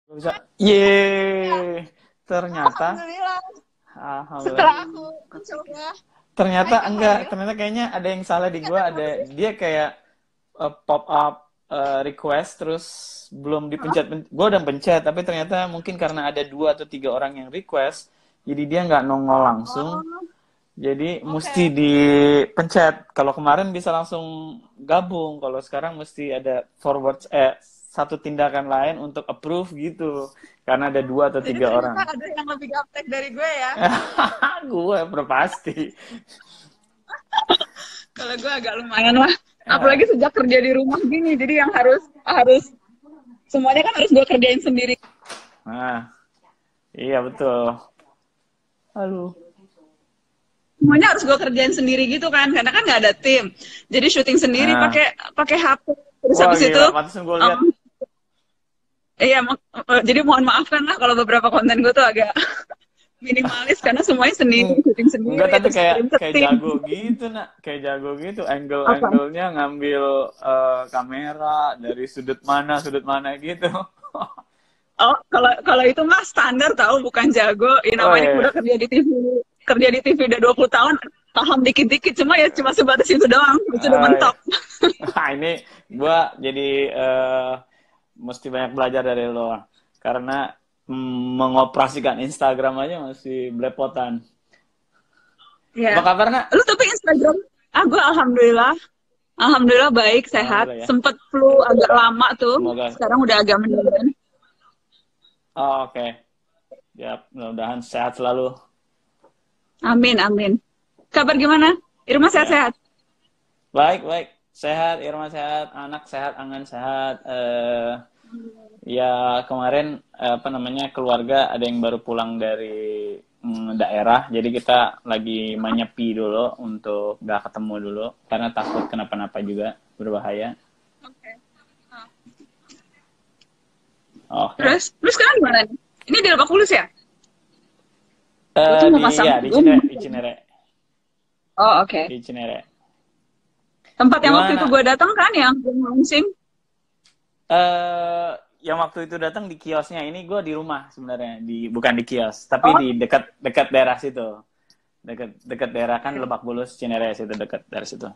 Bisa. Yeay. Ternyata, Alhamdulillah. alhamdulillah. Setelah aku mencoba, Ternyata apa enggak, Rio? ternyata kayaknya ada yang salah di Nggak gua, tahu ada sih. dia kayak pop up request terus belum Hah? dipencet. Gua udah pencet, tapi ternyata mungkin karena ada 2 atau 3 orang yang request, jadi dia nggak nongol langsung. Oh, Jadi mesti oke. dipencet. Kalau kemarin bisa langsung gabung, kalau sekarang mesti ada forward satu tindakan lain untuk approve gitu. Karena ada dua atau Jadi tiga ternyata orang. ada yang lebih gaptek dari gue ya. Gue udah pasti. Kalau gue agak lumayan lah. Eh, Apalagi sejak kerja di rumah gini, jadi yang harus harus semuanya kan harus gue kerjain sendiri. Nah, iya betul. Aduh. Semuanya harus gue kerjain sendiri gitu kan, karena kan nggak ada tim. Jadi syuting sendiri Nah, pakai pakai HP. Terus wah habis itu, gila, pantesan gue lihat. um, iya, jadi mohon maafkan lah kalau beberapa konten gue tuh agak minimalis karena semuanya sendiri, Eng- syuting Enggak, sendiri, tapi terus kayak kirim ke kayak tim. jago gitu, nak. Kayak jago gitu, Apa? angle-angle-nya ngambil kamera dari sudut mana gitu. Oh, kalau kalau itu mah standar tahu, bukan jago. Ya Oh namanya iya. udah kerja di TV udah 20 tahun, paham dikit-dikit, cuma ya cuma sebatas itu doang, itu udah Ah, iya. mentok. Ini gua jadi mesti banyak belajar dari lo karena mengoperasikan Instagram aja masih belepotan. Apa Ya. kabar, nak? Lu tapi Instagram, gue alhamdulillah, alhamdulillah baik, sehat. Alhamdulillah ya. Sempet flu agak lama tuh, Semoga. sekarang udah agak mendingan. Oh, oke. Ya, mudah-mudahan sehat selalu. Amin, amin. Kabar gimana? Irma Ya. sehat-sehat? Baik, baik. Sehat, Irma sehat, anak sehat, Angan sehat. Ya kemarin apa namanya keluarga ada yang baru pulang dari daerah, jadi kita lagi menyepi dulu untuk nggak ketemu dulu karena takut kenapa-napa juga berbahaya. Oke. Oke. Terus sekarang gimana nih? Ini di Lebak Bulus ya? Gue tuh mau Di pasang, ya gue mau Di pasang. Cinere, Oh, oke. di Cinere. Tempat yang waktu itu Gimana? gue datang kan yang launching. Yang waktu itu datang di kiosnya, ini gue di rumah sebenarnya, bukan di kios, tapi Oh, di dekat daerah situ, dekat daerah kan oke. Lebak Bulus Cinere situ, dekat dari situ.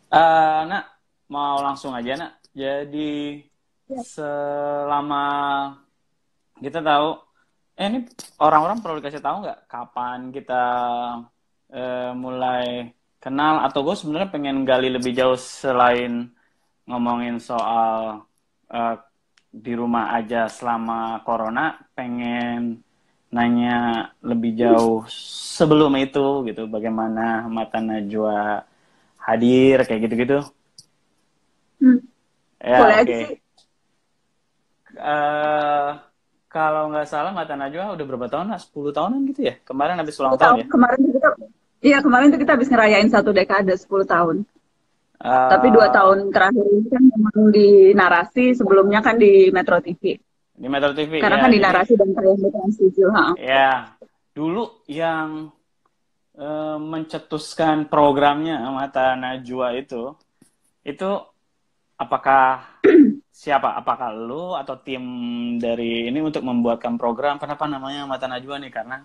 Nak, mau langsung aja, nak. Jadi Ya. selama kita tahu, ini orang-orang perlu dikasih tahu nggak kapan kita mulai kenal, atau gue sebenarnya pengen gali lebih jauh selain ngomongin soal eh, di rumah aja selama corona, pengen nanya lebih jauh sebelum itu gitu, bagaimana Mata Najwa hadir kayak gitu-gitu. Hmm, Ya, boleh aja oke. sih. Eh, kalau nggak salah Mata Najwa udah berapa tahun lah? 10 tahunan gitu ya? Kemarin habis 10 ulang tahun tahun. ya? Kemarin tuh kita, iya kemarin tuh kita habis ngerayain 1 dekade 10 tahun. Tapi 2 tahun Eh, terakhir ini kan memang di narasi, sebelumnya kan di Metro TV. di Metro TV Sekarang ya. kan di Jadi narasi dan tayang di Trans 7. Ha. ya dulu yang mencetuskan programnya Mata Najwa itu apakah siapa? Apakah lu atau tim dari ini untuk membuatkan program? Kenapa namanya Mata Najwa nih? Karena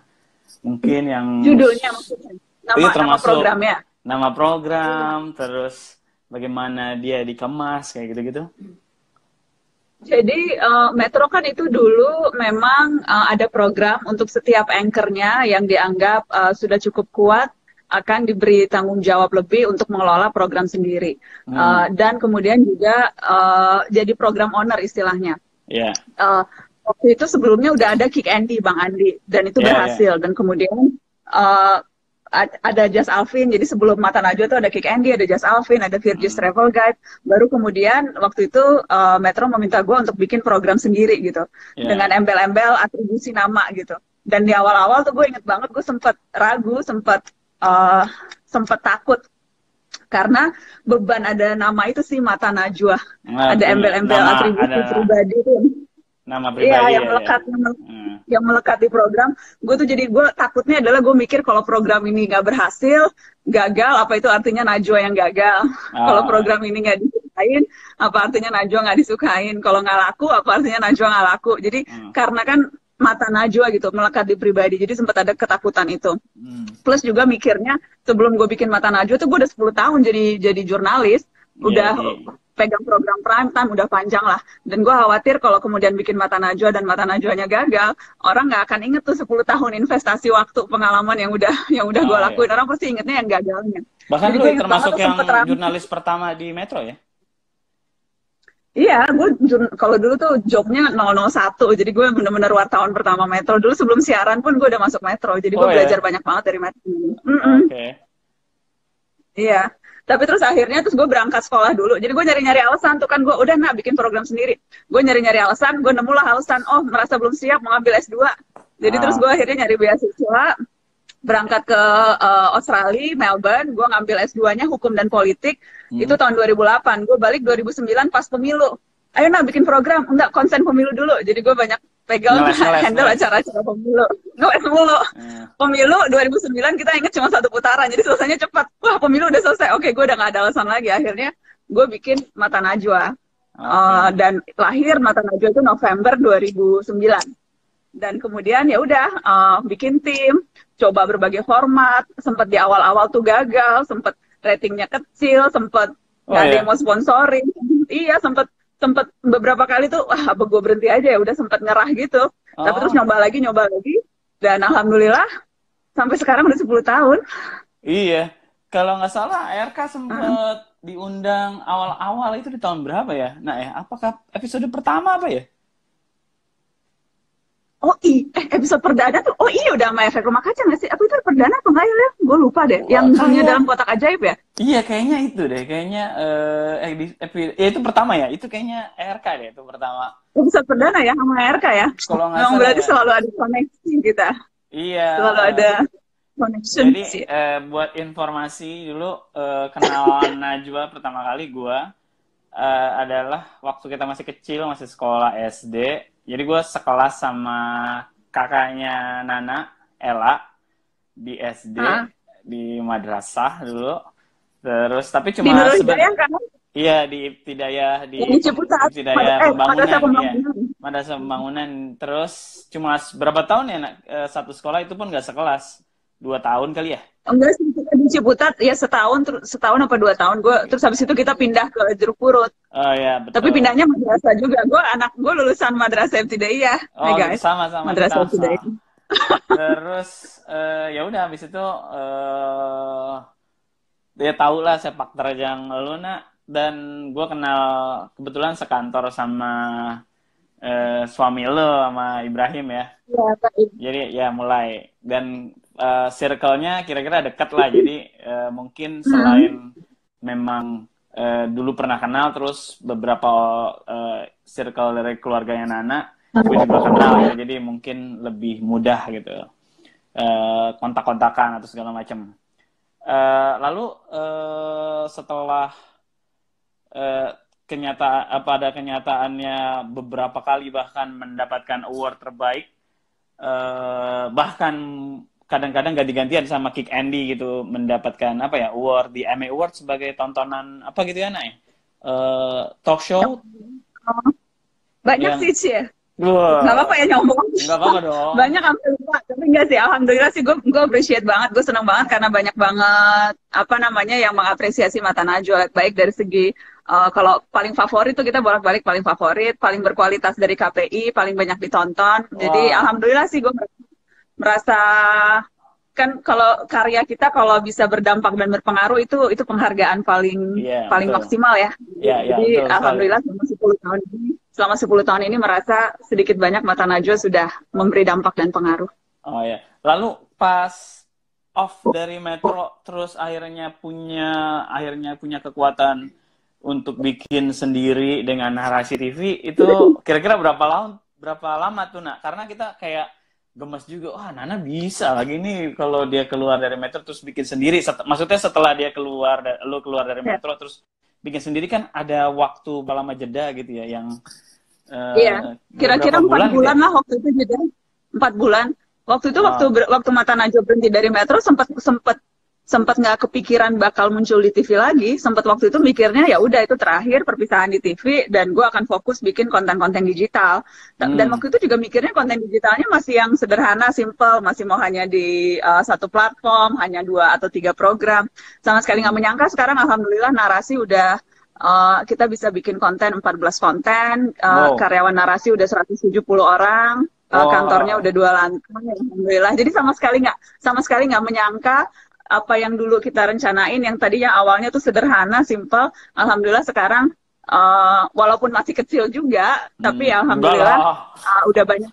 mungkin yang Judulnya maksudnya. itu Nama termasuk programnya. nama program, terus bagaimana dia dikemas kayak gitu-gitu. Jadi Metro kan itu dulu memang ada program untuk setiap anchornya yang dianggap sudah cukup kuat akan diberi tanggung jawab lebih untuk mengelola program sendiri. Hmm, Dan kemudian juga jadi program owner istilahnya. ya, Uh, Waktu itu sebelumnya udah ada Kick Andy, Bang Andi, dan itu ya, ya. berhasil. Dan kemudian uh, ada Just Alvin, jadi sebelum Mata Najwa tuh ada Kick Andy, ada Just Alvin, ada Virgis Hmm, Travel Guide. Baru kemudian waktu itu Metro meminta gue untuk bikin program sendiri gitu, dengan ya. embel-embel atribusi nama gitu. Dan di awal-awal tuh gue inget banget, gue sempet ragu, uh, sempet takut karena beban ada nama itu sih Mata Najwa, Nah, ada punya embel-embel nama, ada atribusi pribadi tuh. nama Iya, pribadi yang ya, ya. melekat, Hmm, yang melekat di program. Gue tuh jadi gue takutnya adalah gue mikir kalau program ini nggak berhasil, gagal, apa itu artinya Najwa yang gagal? Kalau oh, program ini nggak di, disukain, apa artinya Najwa nggak disukain. Kalau nggak laku, apa artinya Najwa nggak laku. Jadi karena kan mata Najwa gitu melekat di pribadi, jadi sempat ada ketakutan itu. Plus juga mikirnya sebelum gue bikin mata Najwa tuh gue udah 10 tahun jadi jurnalis, udah pegang program prime time, udah panjang lah. Dan gue khawatir kalau kemudian bikin mata Najwa dan mata Najwanya gagal, orang nggak akan inget tuh 10 tahun investasi waktu pengalaman yang udah gue lakuin. Orang pasti ingetnya yang gagalnya. Bahkan lu termasuk yang jurnalis pertama di Metro ya? Iya, gue kalau dulu tuh jobnya 001, jadi gue bener-bener wartawan pertama Metro. Dulu sebelum siaran pun gue udah masuk Metro, jadi gue belajar banyak banget dari Metro. Iya, tapi terus akhirnya gue berangkat sekolah dulu. Jadi gue nyari-nyari alasan tuh kan, gue udah bikin program sendiri. Gue nyari-nyari alasan, gue nemulah alasan, oh merasa belum siap mau ngambil S2. Jadi terus gue akhirnya nyari beasiswa, berangkat ke Australia, Melbourne, gue ngambil S2-nya Hukum dan Politik, itu tahun 2008. Gue balik 2009 pas pemilu. Ayo bikin program, enggak konsen pemilu dulu. Jadi gue banyak pegang handle acara-acara pemilu. Ngeles mulu. Pemilu 2009 kita inget cuma 1 putaran, jadi selesainya cepat. Wah, pemilu udah selesai. Oke, gue udah gak ada alasan lagi. Akhirnya gue bikin Mata Najwa. Dan lahir Mata Najwa itu November 2009. Dan kemudian ya udah bikin tim, coba berbagai format, sempat di awal-awal tuh gagal, sempat ratingnya kecil, sempat nggak ada yang mau sponsorin, iya sempat beberapa kali tuh wah apa gue berhenti aja ya, udah sempat nyerah gitu, tapi terus nyoba lagi, dan alhamdulillah sampai sekarang udah 10 tahun. Iya, kalau nggak salah RK sempat diundang awal-awal itu di tahun berapa ya? Nah apakah episode pertama apa ya? Oh episode perdana tuh, udah sama Efek Rumah Kaca nggak sih? Apa itu perdana apa nggak ya? Gue lupa deh. Yang dunia dalam kotak ajaib ya? Iya, kayaknya itu deh. Kayaknya, itu pertama ya? Itu kayaknya RK deh, itu pertama. Episode perdana ya sama RK ya? Kalau nggak salah berarti ya. Selalu ada koneksi kita. Iya. Selalu ada connection. Jadi, buat informasi dulu, kenalan Najwa pertama kali gue adalah waktu kita masih kecil, masih sekolah SD. Jadi gue sekelas sama kakaknya Nana, Ella, di SD, di madrasah dulu. Terus, tapi cuma... Di Nurul Hidayah kan? Iya, di Ibtidaiyah, di Ibtidaiyah Pembangunan. Madrasah Pembangunan. Terus, cuma berapa tahun ya, satu sekolah itu pun nggak sekelas. 2 tahun kali ya? Enggak sih, di Ciputat ya setahun apa 2 tahun. Terus habis itu kita pindah ke Jeruk Purut. Oh iya, betul. Tapi pindahnya madrasah juga. Gue lulusan madrasah Ibtidaiyah. Oh, guys. Sama-sama. Madrasah Ibtidaiyah. Terus ya udah habis itu dia tahu lah sepak terjang lu nak, dan gue kenal kebetulan sekantor sama suami lo sama Ibrahim ya. Iya, Pak. Jadi ya mulai dan circle-nya kira-kira dekat lah. Jadi mungkin selain memang dulu pernah kenal, terus beberapa circle dari keluarganya Nana gue juga kenal ya. Jadi mungkin lebih mudah gitu kontak-kontakan atau segala macam. Lalu setelah pada kenyataannya beberapa kali bahkan mendapatkan award terbaik, bahkan kadang-kadang ganti-gantian sama Kick Andy gitu, mendapatkan apa ya, award di Emmy Award sebagai tontonan apa gitu ya Nay? Talk show banyak sih ya. Wow. Gak apa-apa ya nyombong. Gak apa-apa dong. Banyak sampai lupa, tapi enggak sih. Alhamdulillah sih gue appreciate banget, gue senang banget karena banyak banget yang mengapresiasi Mata Najwa, baik dari segi kalau paling favorit tuh kita bolak-balik paling favorit, paling berkualitas dari KPI, paling banyak ditonton. Jadi alhamdulillah sih gue merasa kan kalau karya kita kalau bisa berdampak dan berpengaruh itu penghargaan paling maksimal ya. Jadi betul, alhamdulillah selama 10 tahun ini merasa sedikit banyak Mata Najwa sudah memberi dampak dan pengaruh. Oh ya. Lalu pas off dari Metro terus akhirnya punya kekuatan untuk bikin sendiri dengan Narasi TV, itu kira-kira berapa lama tuh nak? Karena kita kayak gemes juga, wah Nana bisa lagi nih kalau dia keluar dari Metro terus bikin sendiri. Maksudnya setelah dia keluar dari Metro terus bikin sendiri kan ada waktu lama jeda gitu ya yang kira-kira 4 bulan lah waktu itu jeda. 4 bulan. Waktu itu waktu Mata Najwa berhenti dari Metro sempat sempat nggak kepikiran bakal muncul di TV lagi. Sempat waktu itu mikirnya ya udah itu terakhir perpisahan di TV dan gue akan fokus bikin konten-konten digital. Dan waktu itu juga mikirnya konten digitalnya masih yang sederhana, simple, masih mau hanya di satu platform, hanya 2 atau 3 program. Sama sekali nggak menyangka sekarang alhamdulillah narasi udah kita bisa bikin konten 14 konten, Wow. karyawan narasi udah 170 orang. Kantornya Wow. udah 2 lantai, alhamdulillah. Jadi sama sekali nggak menyangka apa yang dulu kita rencanain, yang tadinya awalnya tuh sederhana, simple, alhamdulillah sekarang walaupun masih kecil juga, tapi Enggak alhamdulillah lah. udah banyak.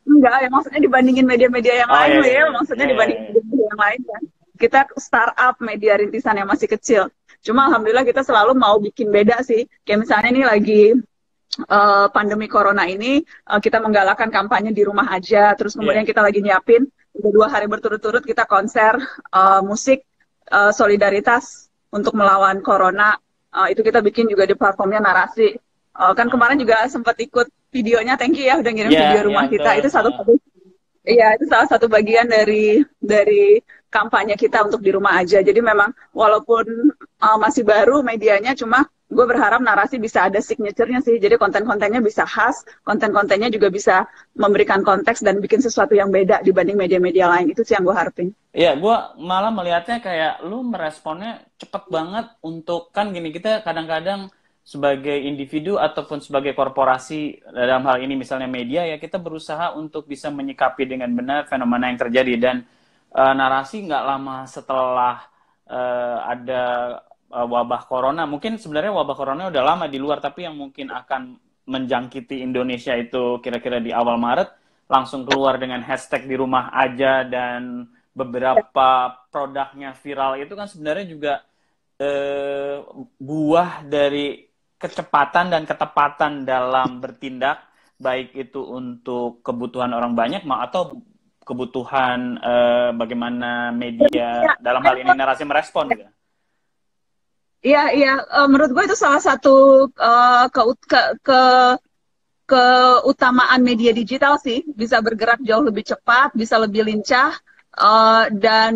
Enggak, ya maksudnya dibandingin media-media yang Oh lain, iya, iya, Will, iya, maksudnya iya, dibandingin iya. media yang lain kan. Kita startup media rintisan yang masih kecil. Cuma alhamdulillah kita selalu mau bikin beda sih. Kayak misalnya ini lagi pandemi corona ini, kita menggalakkan kampanye di rumah aja, terus kemudian Iya. kita lagi nyiapin udah 2 hari berturut-turut kita konser musik solidaritas untuk melawan corona. Itu kita bikin juga di platformnya Narasi. Kan kemarin Ah. juga sempat ikut videonya, thank you ya udah ngirim Iya, video iya rumah betul. kita. Itu satu-satu. Iya, itu salah satu bagian dari kampanye kita untuk di rumah aja. Jadi memang walaupun masih baru medianya, cuma gue berharap Narasi bisa ada signature-nya sih. Jadi konten-kontennya bisa khas, konten-kontennya juga bisa memberikan konteks dan bikin sesuatu yang beda dibanding media-media lain. Itu sih yang gue harapin. Iya, gue malah melihatnya kayak lu meresponnya cepet banget untuk, kan gini, kita kadang-kadang sebagai individu ataupun sebagai korporasi dalam hal ini misalnya media ya, kita berusaha untuk bisa menyikapi dengan benar fenomena yang terjadi. Dan Narasi nggak lama setelah ada wabah corona, mungkin sebenarnya wabah corona udah lama di luar, tapi yang mungkin akan menjangkiti Indonesia itu kira-kira di awal Maret, langsung keluar dengan hashtag di rumah aja, dan beberapa produknya viral itu kan sebenarnya juga buah dari kecepatan dan ketepatan dalam bertindak, baik itu untuk kebutuhan orang banyak atau kebutuhan bagaimana media dalam hal ini Narasi merespon gitu. Iya, iya. Menurut gue itu salah satu keutamaan media digital sih. Bisa bergerak jauh lebih cepat, bisa lebih lincah, dan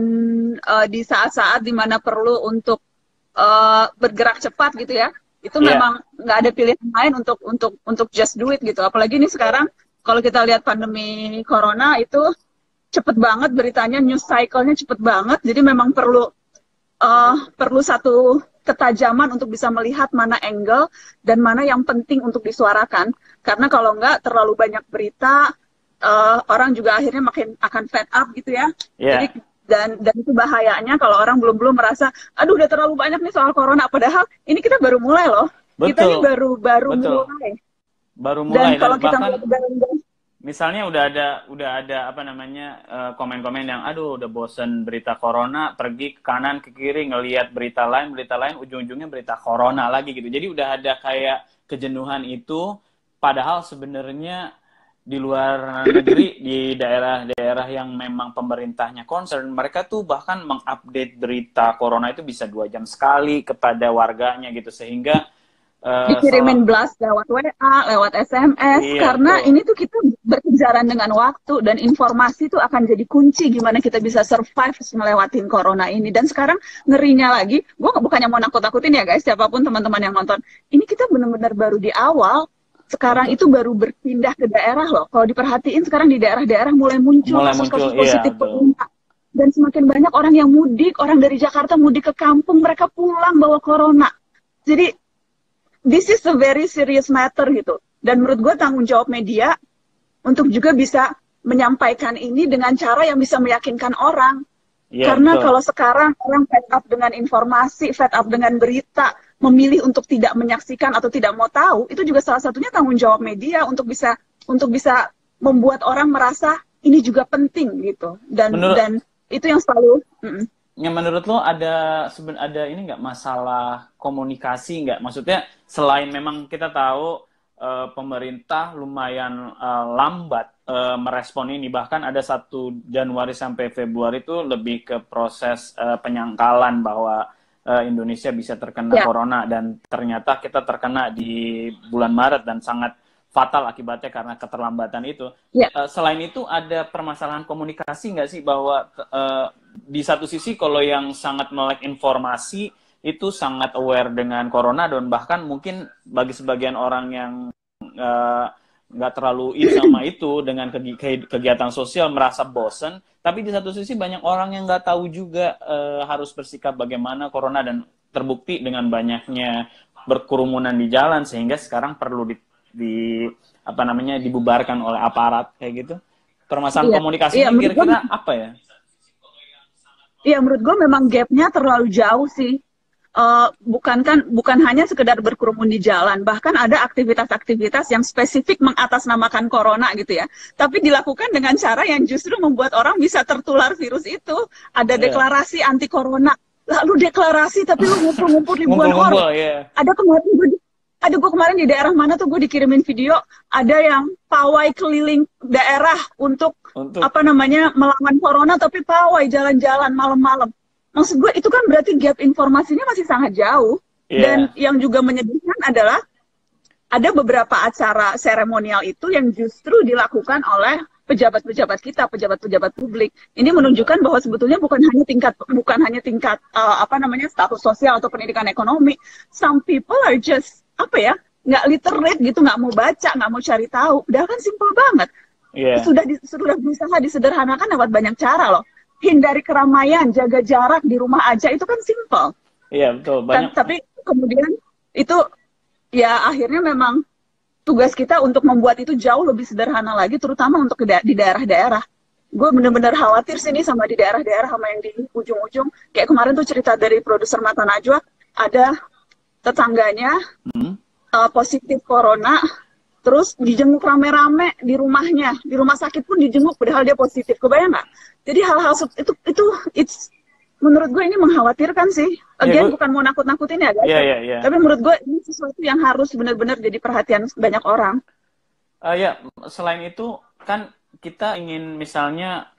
di saat-saat dimana perlu untuk bergerak cepat gitu ya, itu Iya, memang nggak ada pilihan lain untuk just do it gitu. Apalagi nih sekarang kalau kita lihat pandemi corona itu cepet banget beritanya, news cycle-nya cepet banget, jadi memang perlu satu ketajaman untuk bisa melihat mana angle dan mana yang penting untuk disuarakan. Karena kalau nggak terlalu banyak berita, orang juga akhirnya makin akan fed up gitu ya. iya, Jadi dan itu bahayanya kalau orang belum merasa, aduh udah terlalu banyak nih soal corona. Padahal ini kita baru mulai loh. Kita ini betul, baru betul. mulai. Baru Dan mulai, kalau dan kita bahkan nggak tegar, misalnya udah ada apa namanya komen-komen yang aduh udah bosen berita corona, pergi ke kanan ke kiri ngelihat berita lain ujung-ujungnya berita corona lagi gitu. Jadi udah ada kayak kejenuhan itu, padahal sebenarnya di luar negeri, di daerah-daerah yang memang pemerintahnya concern, mereka tuh bahkan mengupdate berita corona itu bisa 2 jam sekali kepada warganya gitu, sehingga dikirimin blast lewat WA, lewat SMS, iya karena betul, ini tuh kita berkejaran dengan waktu dan informasi tuh akan jadi kunci gimana kita bisa survive melewatin corona ini. Dan sekarang ngerinya lagi, gue bukannya mau nakut-nakutin ya guys, siapapun teman-teman yang nonton, ini kita benar-benar baru di awal. Sekarang betul. itu baru berpindah ke daerah loh. Kalau diperhatiin sekarang di daerah-daerah mulai muncul Mulai muncul, kasus-kasus iya positif betul. corona. Dan semakin banyak orang yang mudik, orang dari Jakarta mudik ke kampung, mereka pulang bawa corona. Jadi this is a very serious matter gitu. Dan menurut gue tanggung jawab media untuk juga bisa menyampaikan ini dengan cara yang bisa meyakinkan orang. Iya Karena betul. kalau sekarang orang fed up dengan informasi, fed up dengan berita, memilih untuk tidak menyaksikan atau tidak mau tahu, itu juga salah satunya tanggung jawab media untuk bisa membuat orang merasa ini juga penting gitu. Menurut Dan itu yang selalu menurut lo ada ini nggak, masalah komunikasi nggak? Maksudnya selain memang kita tahu pemerintah lumayan lambat merespon ini, bahkan ada 1 Januari sampai Februari itu lebih ke proses penyangkalan bahwa Indonesia bisa terkena ya. corona, dan ternyata kita terkena di bulan Maret dan sangat fatal akibatnya karena keterlambatan itu. Ya. Selain itu ada permasalahan komunikasi nggak sih, bahwa di satu sisi kalau yang sangat melek informasi itu sangat aware dengan corona, dan bahkan mungkin bagi sebagian orang yang nggak terlalu sama itu dengan kegiatan sosial merasa bosen, tapi di satu sisi banyak orang yang nggak tahu juga harus bersikap bagaimana corona, dan terbukti dengan banyaknya berkerumunan di jalan sehingga sekarang perlu dibubarkan oleh aparat kayak gitu. Permasalahan komunikasinya kira-kira apa ya? Iya, menurut gue memang gapnya terlalu jauh sih. Bukan hanya sekedar berkerumun di jalan, bahkan ada aktivitas-aktivitas yang spesifik mengatasnamakan corona gitu ya, tapi dilakukan dengan cara yang justru membuat orang bisa tertular virus itu. Ada deklarasi anti corona, lalu deklarasi tapi lu ngumpul-ngumpul ribuan orang. Ada gue kemarin di daerah mana tuh, gue dikirimin video, ada yang pawai keliling daerah untuk melawan corona, tapi pawai jalan-jalan malam-malam. Maksud gue itu kan berarti gap informasinya masih sangat jauh. Dan yang juga menyedihkan adalah ada beberapa acara seremonial itu yang justru dilakukan oleh pejabat-pejabat kita, pejabat-pejabat publik. Ini menunjukkan bahwa sebetulnya bukan hanya tingkat status sosial atau pendidikan ekonomi. Some people are just nggak literate gitu, nggak mau baca, nggak mau cari tahu. Padahal kan simple banget. Sudah berusaha disederhanakan lewat banyak cara loh. Hindari keramaian, jaga jarak di rumah aja, itu kan simple. Iya, betul. Tapi kemudian itu ya akhirnya memang tugas kita untuk membuat itu jauh lebih sederhana lagi, terutama untuk di daerah-daerah. Gue bener-bener khawatir sih nih sama di daerah-daerah, sama yang di ujung-ujung. Kayak kemarin tuh cerita dari produser Mata Najwa, ada tetangganya positif corona, terus dijenguk rame-rame di rumahnya, di rumah sakit pun dijenguk padahal dia positif. Kebayang nggak? Jadi hal-hal itu menurut gue ini mengkhawatirkan sih. Again, bukan mau nakut-nakutin ya guys. Tapi menurut gue ini sesuatu yang harus benar-benar jadi perhatian banyak orang. Selain itu kan kita ingin misalnya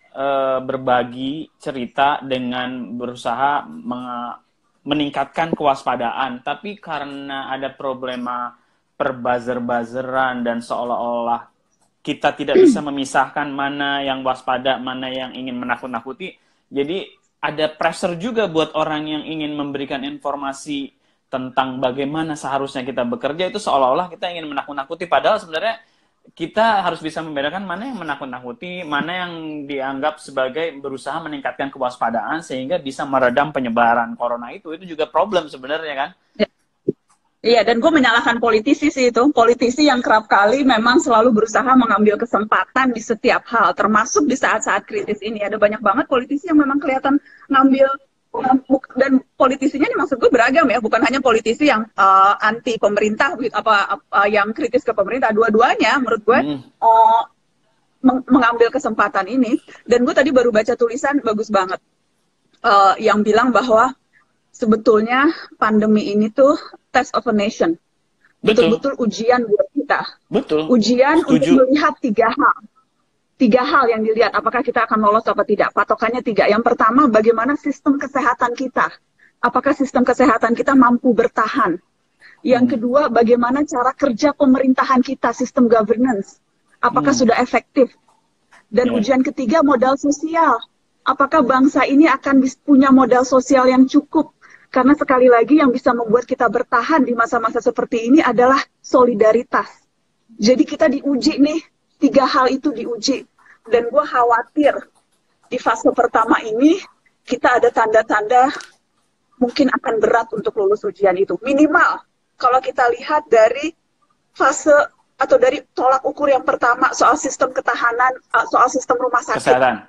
berbagi cerita dengan berusaha meningkatkan kewaspadaan, tapi karena ada problema perbuzzer-buzzeran dan seolah-olah kita tidak bisa memisahkan mana yang waspada, mana yang ingin menakut-nakuti. Jadi ada pressure juga buat orang yang ingin memberikan informasi tentang bagaimana seharusnya kita bekerja, itu seolah-olah kita ingin menakut-nakuti, padahal sebenarnya kita harus bisa membedakan mana yang menakut-nakuti, mana yang dianggap sebagai berusaha meningkatkan kewaspadaan sehingga bisa meredam penyebaran corona itu juga problem sebenarnya kan. Iya, dan gue menyalahkan politisi sih itu. Politisi yang kerap kali memang selalu berusaha mengambil kesempatan di setiap hal, termasuk di saat-saat kritis ini. Ada banyak banget politisi yang memang kelihatan ngambil, dan politisinya ini maksud gue beragam ya, bukan hanya politisi yang anti pemerintah, yang kritis ke pemerintah. Dua-duanya menurut gue mengambil kesempatan ini. Dan gue tadi baru baca tulisan bagus banget yang bilang bahwa sebetulnya pandemi ini tuh test of a nation. Betul-betul ujian buat kita. Betul. Ujian untuk melihat tiga hal. Tiga hal yang dilihat, apakah kita akan lolos atau tidak. Patokannya tiga. Yang pertama, bagaimana sistem kesehatan kita. Apakah sistem kesehatan kita mampu bertahan. Yang kedua, bagaimana cara kerja pemerintahan kita, sistem governance. Apakah sudah efektif. Dan ujian ketiga, modal sosial. Apakah bangsa ini akan punya modal sosial yang cukup. Karena sekali lagi yang bisa membuat kita bertahan di masa-masa seperti ini adalah solidaritas. Jadi kita diuji nih, tiga hal itu diuji. Dan gue khawatir di fase pertama ini kita ada tanda-tanda mungkin akan berat untuk lulus ujian itu. Minimal kalau kita lihat dari fase atau dari tolak ukur yang pertama soal sistem ketahanan, soal sistem rumah sakit.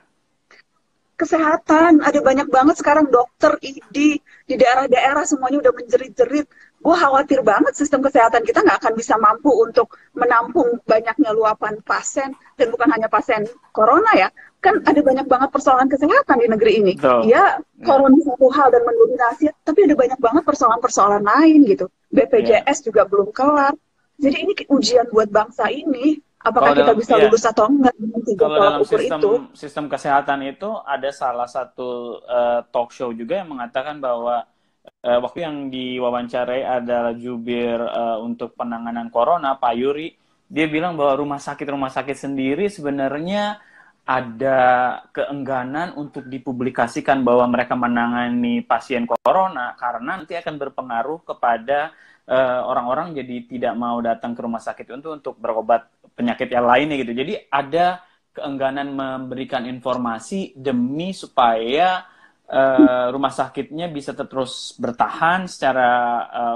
Kesehatan, ada banyak banget sekarang dokter, ID, di daerah-daerah semuanya udah menjerit-jerit. Gue khawatir banget sistem kesehatan kita nggak akan bisa mampu untuk menampung banyaknya luapan pasien, dan bukan hanya pasien corona ya, kan ada banyak banget persoalan kesehatan di negeri ini. Iya, corona satu hal dan mendominasi, tapi ada banyak banget persoalan-persoalan lain gitu. BPJS juga belum kelar. Jadi ini ujian buat bangsa ini. Apakah kita bisa lulus atau enggak dengan tiga tolak ukur itu? Sistem kesehatan itu ada salah satu talk show juga yang mengatakan bahwa waktu yang diwawancarai adalah jubir untuk penanganan corona, Pak Yuri, dia bilang bahwa rumah sakit sendiri sebenarnya ada keengganan untuk dipublikasikan bahwa mereka menangani pasien corona karena nanti akan berpengaruh kepada orang-orang jadi tidak mau datang ke rumah sakit untuk berobat penyakit yang lainnya gitu. Jadi ada keengganan memberikan informasi demi supaya rumah sakitnya bisa terus bertahan secara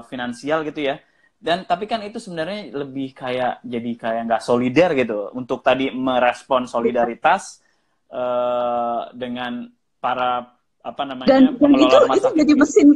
finansial gitu ya. Dan tapi kan itu sebenarnya lebih kayak jadi kayak nggak solider gitu untuk tadi merespon solidaritas dengan para apa namanya Dan pengelola rumah itu sakit jadi gitu. mesin.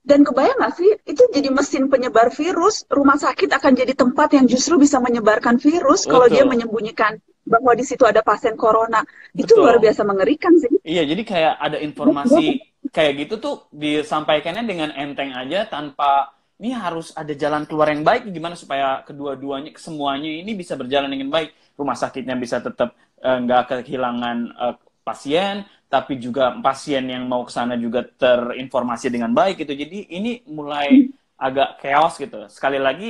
Dan kebayang nggak sih, itu jadi mesin penyebar virus. Rumah sakit akan jadi tempat yang justru bisa menyebarkan virus kalau dia Betul, menyembunyikan bahwa di situ ada pasien corona. Itu luar betul. biasa mengerikan sih. Iya, jadi kayak ada informasi kayak gitu tuh disampaikannya dengan enteng aja tanpa ini harus ada jalan keluar yang baik gimana supaya kedua-duanya semuanya ini bisa berjalan dengan baik. Rumah sakitnya bisa tetap nggak kehilangan pasien, tapi juga pasien yang mau ke sana juga terinformasi dengan baik gitu. Jadi ini mulai agak chaos gitu. Sekali lagi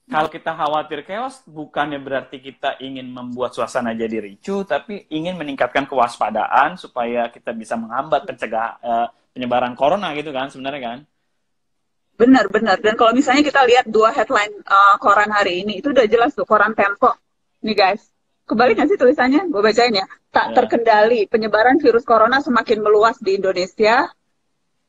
kalau kita khawatir chaos, bukannya berarti kita ingin membuat suasana jadi ricuh, tapi ingin meningkatkan kewaspadaan supaya kita bisa menghambat penyebaran corona gitu kan sebenarnya kan. Benar-benar. Dan kalau misalnya kita lihat dua headline koran hari ini, itu udah jelas tuh, koran Tempo. Nih guys, kebalik nggak sih tulisannya? Gue bacain ya. Tak Ya. terkendali, penyebaran virus corona semakin meluas di Indonesia.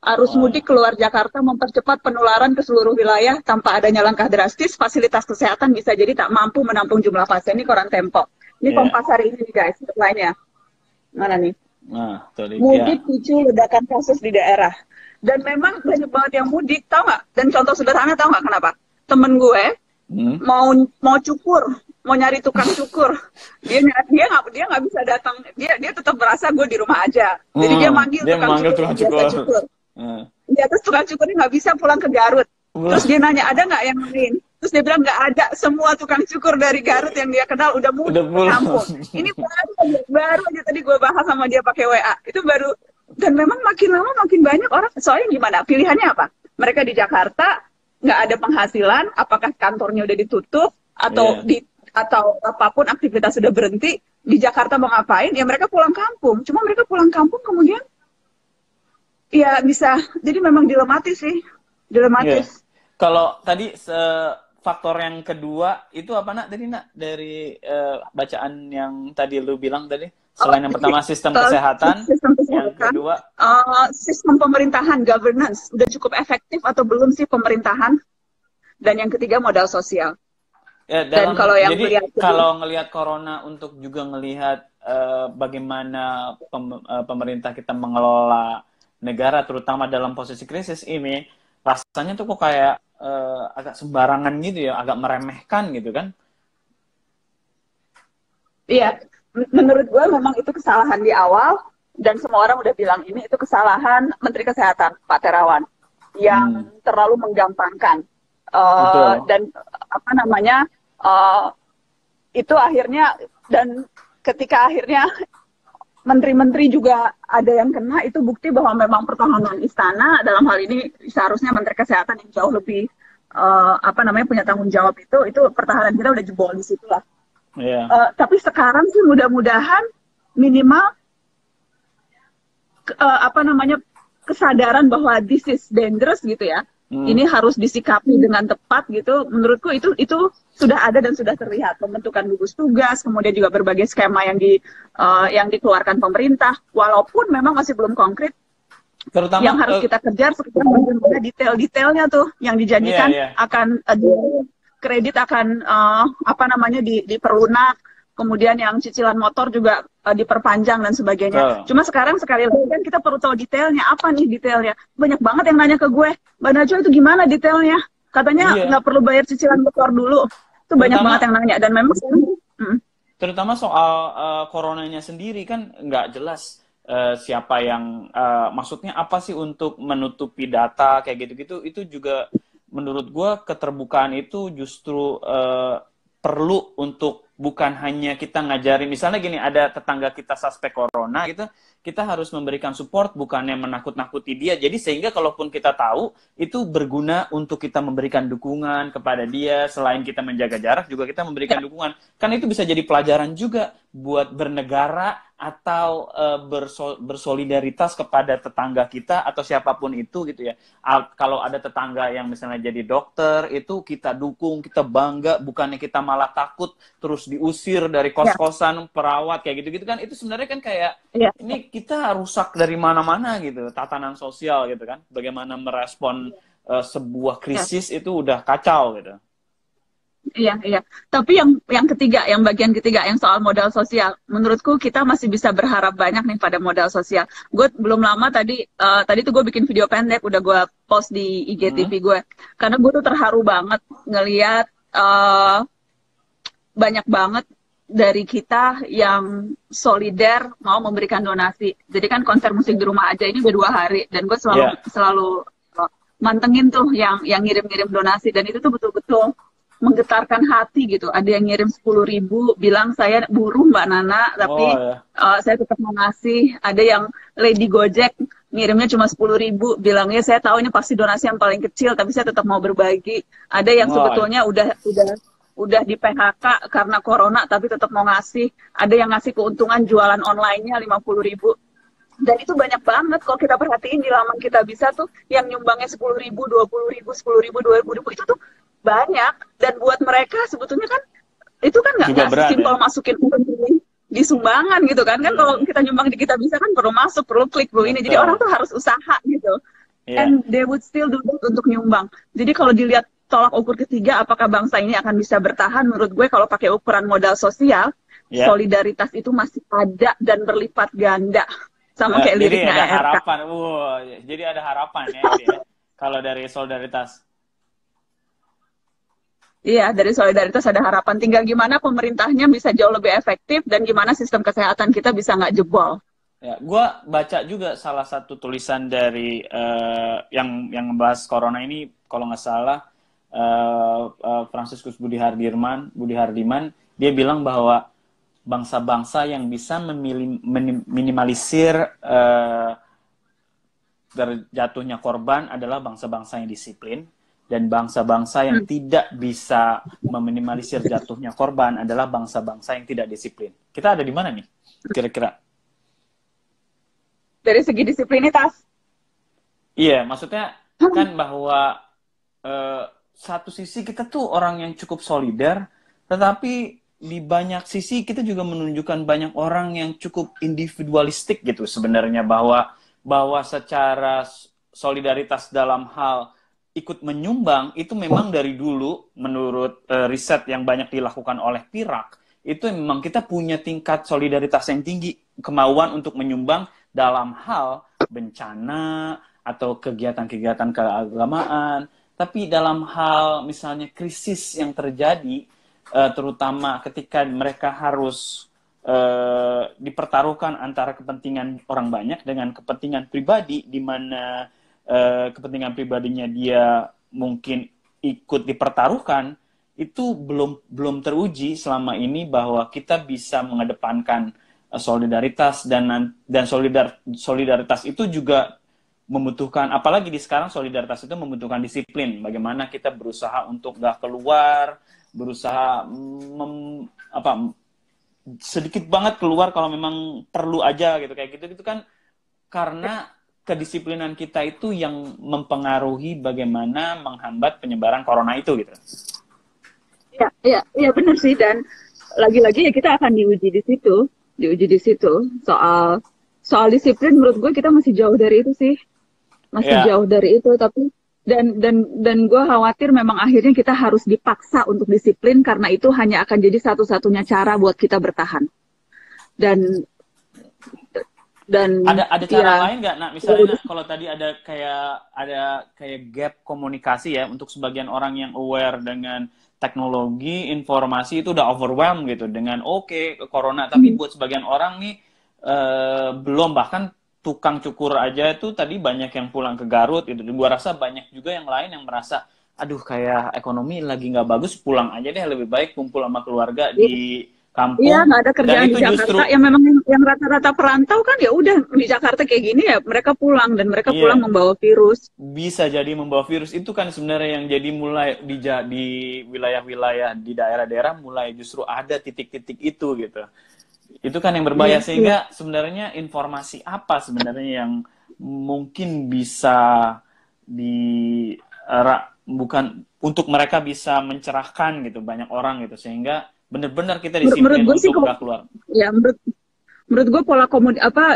Arus mudik Wah, keluar Jakarta mempercepat penularan ke seluruh wilayah tanpa adanya langkah drastis, fasilitas kesehatan bisa jadi tak mampu menampung jumlah pasien. Ini koran Tempo. Ini ya. Kompas hari ini nih guys, headline-nya. Mana nih? Nah, tadi Mudik ya. picu ledakan kasus di daerah. Dan memang banyak banget yang mudik, tau nggak? Dan contoh sederhana tau nggak kenapa? Temen gue Hmm? mau cukur, mau nyari tukang cukur, dia nggak bisa datang, dia tetap merasa gue di rumah aja. Jadi dia manggil Dia tukang memanggil cukur tukang yang biasa cukur. cukur. Hmm. Ya, terus tukang cukurnya nggak bisa pulang ke Garut. Terus dia nanya, ada nggak yang lain? Terus dia bilang, nggak ada. Semua tukang cukur dari Garut yang dia kenal udah mudik Udah ke pulang. kampung. Ini baru aja tadi gue bahas sama dia pakai WA. Itu baru. Dan memang makin lama makin banyak orang. Soalnya gimana? Pilihannya apa? Mereka di Jakarta nggak ada penghasilan. Apakah kantornya udah ditutup atau Iya. atau apapun aktivitas sudah berhenti? Di Jakarta mau ngapain? Ya mereka pulang kampung. Cuma mereka pulang kampung kemudian ya bisa, jadi memang dilematis sih, Iya. dilematis. Kalau tadi faktor yang kedua itu apa nak tadi nak dari bacaan yang tadi lu bilang tadi Oh, selain yang pertama sistem eh, kesehatan, sistem yang kesehatan, kedua sistem pemerintahan, governance, udah cukup efektif atau belum sih pemerintahan? Dan yang ketiga modal sosial. ya Dan kalau yang jadi melihat kedua, kalau ngelihat corona untuk juga ngelihat bagaimana pemerintah kita mengelola negara terutama dalam posisi krisis ini rasanya tuh kok kayak agak sembarangan gitu ya, agak meremehkan gitu kan. iya, menurut gue memang itu kesalahan di awal, dan semua orang udah bilang ini itu kesalahan Menteri Kesehatan, Pak Terawan, Hmm, yang terlalu menggampangkan. betul. Dan apa namanya, eh, itu akhirnya, dan ketika akhirnya menteri-menteri juga ada yang kena, itu bukti bahwa memang pertahanan istana dalam hal ini seharusnya Menteri Kesehatan yang jauh lebih apa namanya punya tanggung jawab, itu pertahanan kita udah jebol di situ lah. Iya. Tapi sekarang sih mudah-mudahan minimal apa namanya kesadaran bahwa this is dangerous gitu ya. Hmm. Ini harus disikapi dengan tepat gitu. Menurutku itu sudah ada dan sudah terlihat pembentukan gugus tugas, kemudian juga berbagai skema yang dikeluarkan pemerintah. Walaupun memang masih belum konkret, yang Terutama harus kita kejar sekarang bagaimana detail-detailnya tuh yang iya dijanjikan iya. akan kredit akan apa namanya diperlunak, kemudian yang cicilan motor juga diperpanjang dan sebagainya. Betul. Cuma sekarang sekali lagi kan kita perlu tahu detailnya, apa nih detailnya. Banyak banget yang nanya ke gue, Mbak Najwa itu gimana detailnya? Katanya Iya. nggak perlu bayar cicilan motor dulu. Itu banyak Terutama banget yang nanya, dan memang terutama soal coronanya sendiri kan nggak jelas siapa yang maksudnya apa sih untuk menutupi data kayak gitu-gitu itu juga menurut gue keterbukaan itu justru perlu untuk bukan hanya kita ngajarin, misalnya gini, ada tetangga kita suspek corona gitu, kita harus memberikan support, bukannya menakut-nakuti dia. Jadi sehingga kalaupun kita tahu, itu berguna untuk kita memberikan dukungan kepada dia. Selain kita menjaga jarak, juga kita memberikan dukungan. Kan itu bisa jadi pelajaran juga buat bernegara atau bersolidaritas kepada tetangga kita atau siapapun itu gitu ya. Kalau ada tetangga yang misalnya jadi dokter, itu kita dukung, kita bangga, bukannya kita malah takut terus diusir dari kos-kosan perawat kayak gitu-gitu kan. Itu sebenarnya kan kayak ini kita rusak dari mana-mana gitu, tatanan sosial gitu kan. Bagaimana merespon sebuah krisis itu udah kacau gitu. Iya, iya. Tapi yang ketiga, yang bagian ketiga, yang soal modal sosial, menurutku kita masih bisa berharap banyak nih pada modal sosial. Gue belum lama tadi tuh gue bikin video pendek, udah gue post di IGTV gue. Karena gue tuh terharu banget ngeliat banyak banget dari kita yang solider mau memberikan donasi. Jadi kan konser musik di rumah aja ini udah 2 hari, dan gue selalu mantengin tuh yang ngirim-ngirim donasi, dan itu tuh betul-betul menggetarkan hati gitu. Ada yang ngirim 10.000, bilang saya buruh Mbak Nana, tapi saya tetap mau ngasih. Ada yang Lady Gojek ngirimnya cuma 10.000, bilangnya saya tahu ini pasti donasi yang paling kecil, tapi saya tetap mau berbagi. Ada yang sebetulnya udah di PHK karena corona, tapi tetap mau ngasih. Ada yang ngasih keuntungan jualan online-nya 50.000. Dan itu banyak banget kalau kita perhatiin di laman Kita Bisa tuh, yang nyumbangnya 10.000, 20.000, 10.000, 20.000, itu tuh banyak. Dan buat mereka sebetulnya kan itu kan nggak sesimpel masukin uang di sumbangan gitu kan. Kan kalau kita nyumbang di Kita Bisa kan perlu masuk, perlu klik, perlu ini. Jadi orang tuh harus usaha gitu. And they would still do that untuk nyumbang. Jadi kalau dilihat tolak ukur ketiga, apakah bangsa ini akan bisa bertahan? Menurut gue kalau pakai ukuran modal sosial, solidaritas itu masih ada dan berlipat ganda. Sama kayak liriknya ada harapan. Jadi ada harapan ya, kalau dari solidaritas. Iya, dari solidaritas ada harapan. Tinggal gimana pemerintahnya bisa jauh lebih efektif, dan gimana sistem kesehatan kita bisa nggak jebol. Ya, gue baca juga salah satu tulisan dari yang ngebahas corona ini, kalau nggak salah Fransiskus Budi Hardiman, dia bilang bahwa bangsa-bangsa yang bisa minimalisir terjatuhnya korban adalah bangsa-bangsa yang disiplin, dan bangsa-bangsa yang tidak bisa meminimalisir jatuhnya korban adalah bangsa-bangsa yang tidak disiplin. Kita ada di mana nih kira-kira? Dari segi disiplinitas? Iya, maksudnya kan bahwa satu sisi kita tuh orang yang cukup solider, tetapi di banyak sisi kita juga menunjukkan banyak orang yang cukup individualistik gitu sebenarnya, bahwa secara solidaritas dalam hal ikut menyumbang itu memang dari dulu menurut riset yang banyak dilakukan oleh PIRAK, itu memang kita punya tingkat solidaritas yang tinggi, kemauan untuk menyumbang dalam hal bencana atau kegiatan-kegiatan keagamaan. Tapi dalam hal misalnya krisis yang terjadi, terutama ketika mereka harus dipertaruhkan antara kepentingan orang banyak dengan kepentingan pribadi, di mana kepentingan pribadinya dia mungkin ikut dipertaruhkan, itu belum teruji selama ini bahwa kita bisa mengedepankan solidaritas, dan solidaritas itu juga membutuhkan, apalagi di sekarang solidaritas itu membutuhkan disiplin. Bagaimana kita berusaha untuk nggak keluar, berusaha sedikit banget keluar kalau memang perlu aja gitu, kayak gitu kan, karena kedisiplinan kita itu yang mempengaruhi bagaimana menghambat penyebaran corona itu gitu. Iya benar sih, dan lagi-lagi ya kita akan diuji di situ soal disiplin. Menurut gue kita masih jauh dari itu sih, jauh dari itu. Tapi dan gue khawatir memang akhirnya kita harus dipaksa untuk disiplin, karena itu hanya akan jadi satu-satunya cara buat kita bertahan. Dan ada cara lain nggak? Nah, misalnya kalau tadi ada kayak gap komunikasi ya, untuk sebagian orang yang aware dengan teknologi informasi itu udah overwhelmed gitu dengan corona, tapi buat sebagian orang nih belum, bahkan tukang cukur aja itu tadi banyak yang pulang ke Garut gitu. Dan gua rasa banyak juga yang lain yang merasa aduh kayak ekonomi lagi nggak bagus, pulang aja deh, lebih baik kumpul sama keluarga di Iya, kampung. nggak ada Dan kerjaan di itu justru, Jakarta. Yang memang yang rata-rata perantau kan ya udah di Jakarta kayak gini ya mereka pulang dan mereka pulang iya, membawa virus. bisa jadi membawa virus. Itu kan sebenarnya yang jadi mulai di wilayah-wilayah di daerah-daerah mulai justru ada titik-titik itu gitu. Itu kan yang Iya, berbahaya, iya. sehingga sebenarnya informasi apa sebenarnya yang mungkin bisa di bukan untuk mereka bisa mencerahkan gitu banyak orang gitu, sehingga benar-benar kita Menurut disiplin gue sih untuk nggak keluar. ya menurut gue pola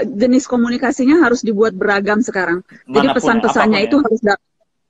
jenis komunikasinya harus dibuat beragam sekarang. Jadi Manapun ya, apapun pesan-pesannya ya. itu harus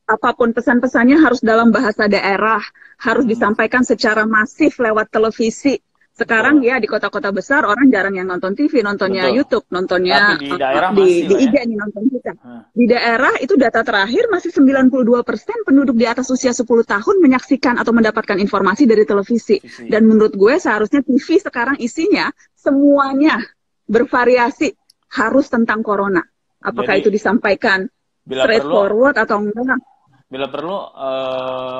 apapun pesan-pesannya harus dalam bahasa daerah, harus Hmm, disampaikan secara masif lewat televisi. Sekarang betul, ya di kota-kota besar orang jarang yang nonton TV, nontonnya betul. YouTube, Tapi nontonnya di daerah di masih lah ya. IG nih nonton kita. Hah, Di daerah itu data terakhir masih 92% penduduk di atas usia 10 tahun menyaksikan atau mendapatkan informasi dari televisi. televisi. Dan menurut gue seharusnya TV sekarang isinya semuanya bervariasi harus tentang corona. Apakah itu Jadi disampaikan bila perlu straightforward atau enggak? Bila perlu,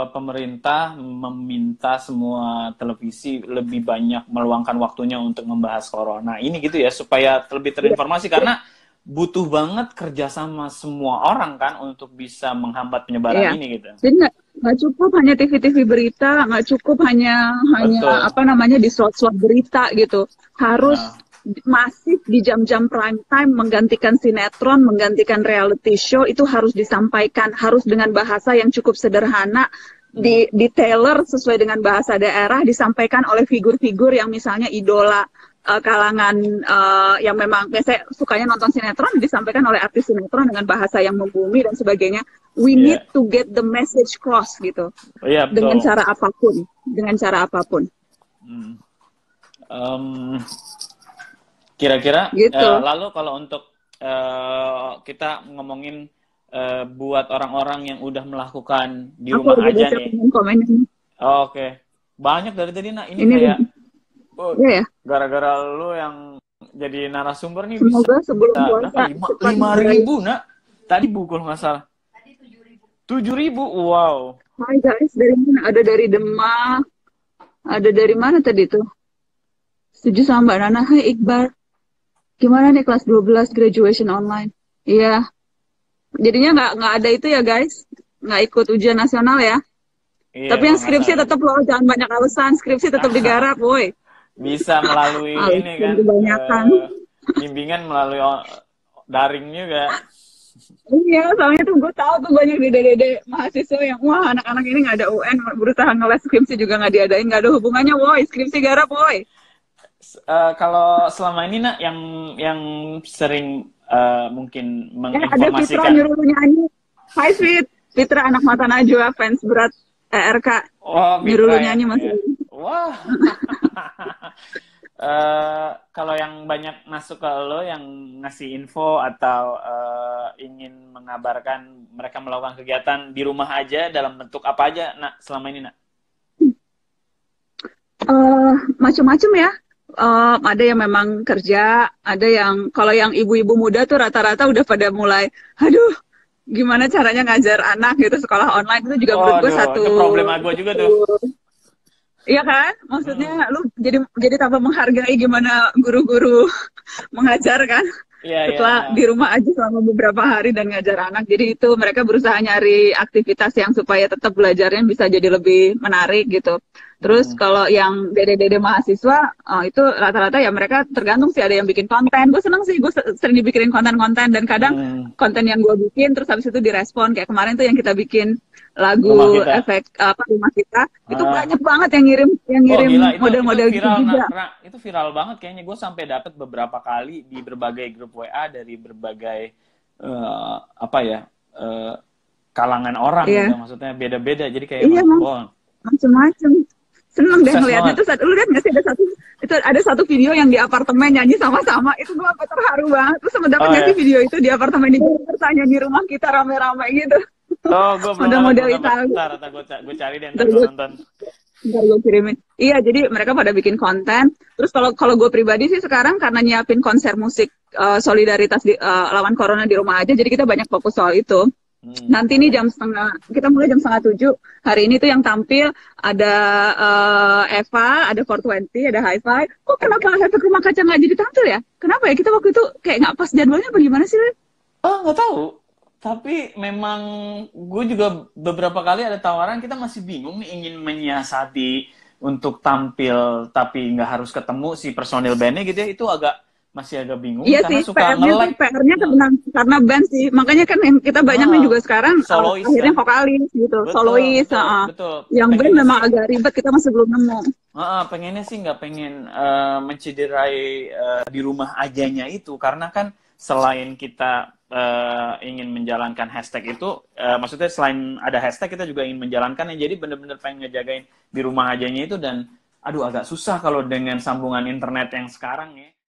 pemerintah meminta semua televisi lebih banyak meluangkan waktunya untuk membahas corona ini gitu ya, supaya lebih terinformasi, karena butuh banget kerjasama semua orang kan untuk bisa menghambat penyebaran Iya. ini gitu. Jadi nggak cukup hanya TV-TV berita, nggak cukup hanya hanya Betul. apa namanya di slot-slot berita gitu. Harus Nah, masif di jam-jam prime time menggantikan sinetron, menggantikan reality show itu harus disampaikan, harus dengan bahasa yang cukup sederhana, di tailor sesuai dengan bahasa daerah, disampaikan oleh figur-figur yang misalnya idola kalangan yang memang biasanya sukanya nonton sinetron, disampaikan oleh artis sinetron dengan bahasa yang membumi dan sebagainya. We iya, need to get the message cross gitu iya dengan betul. cara apapun, dengan cara apapun Hmm. Em, Kira-kira, gitu. lalu kalau untuk kita ngomongin buat orang-orang yang udah melakukan di Aku rumah lagi aja baca nih. komen-komen ini. Oke, banyak dari tadi. Nah, ini Ini kayak, oh, ya, ya. gara-gara lu yang jadi narasumber nih bisa Semoga sebelum berapa? puasa cepat Lima mulai. ribu nak? Tadi Bu kalau nggak salah. 7.000, wow. Hai guys, dari mana? Ada dari Demak, ada dari mana tadi tuh? Setuju sama Mbak Nana. Hai Iqbal, gimana nih kelas 12 graduation online? Iya, jadinya nggak ada itu ya guys, nggak ikut ujian nasional ya. Iya Tapi yang kalau nggak skripsi salah. tetap loh, jangan banyak alasan. Skripsi tetap digarap, woi. Bisa melalui ini Alasan kan, kebanyakan. bimbingan melalui daring juga. Iya, soalnya tuh gue tahu tuh banyak dede-dede mahasiswa yang wah anak-anak ini nggak ada UN, berusaha ngeles skripsi juga nggak diadain, nggak ada hubungannya, woi. Skripsi garap, woi. Kalau selama ini nak yang sering mungkin Ada Fitra menginformasikan. nyuruh lu nyanyi. Hai Fit, Fitra anak mata Najwa, fans berat ERK. Oh, Nyuruh Fitra lu ya. nyanyi Mas. Ya. Wah. Kalau yang banyak masuk ke lo yang ngasih info atau ingin mengabarkan mereka melakukan kegiatan di rumah aja dalam bentuk apa aja, nak selama ini nak? Macam-macam ya. Ada yang memang kerja, ada yang kalau yang ibu-ibu muda tuh rata-rata udah pada mulai, aduh, gimana caranya ngajar anak gitu sekolah online itu juga menurut gue Aduh, satu. itu problema gue juga tuh. Iya kan? Maksudnya lu jadi tambah menghargai gimana guru-guru mengajar kan? Iya, iya. Setelah di rumah aja selama beberapa hari dan ngajar anak. Jadi itu mereka berusaha nyari aktivitas yang supaya tetap belajarnya bisa jadi lebih menarik gitu. Terus kalau yang dede-dede mahasiswa, itu rata-rata ya mereka tergantung sih, ada yang bikin konten. Gue seneng sih, gue sering dibikinin konten-konten dan kadang konten yang gue bikin terus habis itu direspon. Kayak kemarin tuh yang kita bikin lagu efek rumah kita, itu banyak banget yang ngirim model-model itu viral, gitu juga. Itu viral banget kayaknya. Gue sampai dapat beberapa kali di berbagai grup WA dari berbagai kalangan orang gitu. Maksudnya beda-beda. Jadi kayak macem-macem. Seneng deh ngeliatnya. Terus lu lihat nggak sih ada satu video yang di apartemen nyanyi sama-sama, itu gue sampai terharu banget. Terus sempat dapat nggak sih video itu di apartemen di Jakarta, nyanyi rumah kita rame-rame gitu. Gue model Italia. Ntar gue cari deh, ntar gue nonton. Ntar gue kirimin. Iya, jadi mereka pada bikin konten. Terus kalau gue pribadi sih sekarang karena nyiapin konser musik solidaritas lawan corona di rumah aja, jadi kita banyak fokus soal itu. Nanti nih kita mulai jam setengah 7. Hari ini tuh yang tampil ada Eva, ada 420, ada Hi-Fi. Kok kenapa efek rumah kaca nggak jadi tampil ya? Kenapa ya? Kita waktu itu kayak nggak pas jadwalnya apa gimana sih, Ren? Oh, nggak tahu. Tapi memang gue juga beberapa kali ada tawaran, kita masih bingung nih ingin menyiasati untuk tampil tapi nggak harus ketemu si personil bandnya gitu ya. Itu masih agak bingung Iya sih, karena suka PR-nya tuh nge-lag. PR-nya karena band sih. Makanya kan yang kita banyak nih Ah, juga sekarang solois akhirnya kan. vokalis gitu, Betul, solois. betul, betul. Yang band Pengennya memang sih, agak ribet, kita masih belum nemu. pengennya sih nggak pengen mencederai di rumah ajanya itu, karena kan selain kita ingin menjalankan hashtag itu, maksudnya selain ada hashtag kita juga ingin menjalankannya, jadi bener-bener pengen ngejagain di rumah ajanya itu. Dan aduh agak susah kalau dengan sambungan internet yang sekarang ya.